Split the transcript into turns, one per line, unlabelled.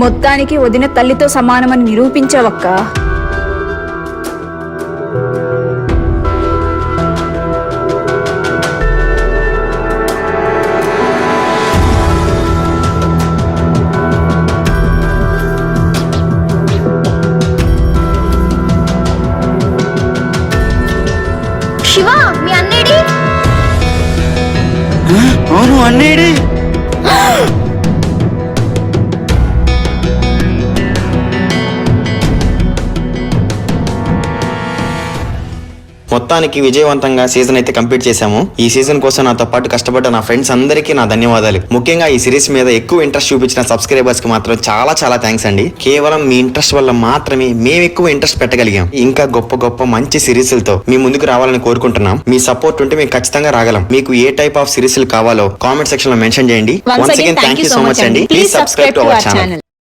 మొత్తానికి వదిన తల్లితో సమానమని నిరూపించావక్క.
శివ, మీ అన్నేడి?
అవును, అన్నేడి.
మొత్తానికి విజయవంతంగా సీజన్ అయితే కంప్లీట్ చేశాము. ఈ సీజన్ కోసం నాతో పాటు కష్టపడ్డ నా ఫ్రెండ్స్ అందరికీ నా ధన్యవాదాలు. ముఖ్యంగా ఈ సిరీస్ మీద ఎక్కువ ఇంట్రెస్ట్ చూపించిన సబ్స్క్రైబర్స్ కి మాత్రం చాలా చాలా థ్యాంక్స్ అండి. కేవలం మీ ఇంట్రెస్ట్ వల్ల మాత్రమే మేము ఎక్కువ ఇంట్రెస్ట్ పెట్టగలిగాం. ఇంకా గొప్ప గొప్ప మంచి సిరీస్లతో మీ ముందుకు రావాలని కోరుకుంటున్నాం. మీ సపోర్ట్ ఉంటే మేము ఖచ్చితంగా రాగలం. మీకు ఏ టైప్ ఆఫ్ సిరీస్లు కావాలో కామెంట్ సెక్షన్ లో మెన్షన్ చేయండి. Once again thank you so much అండి. Please subscribe to our channel.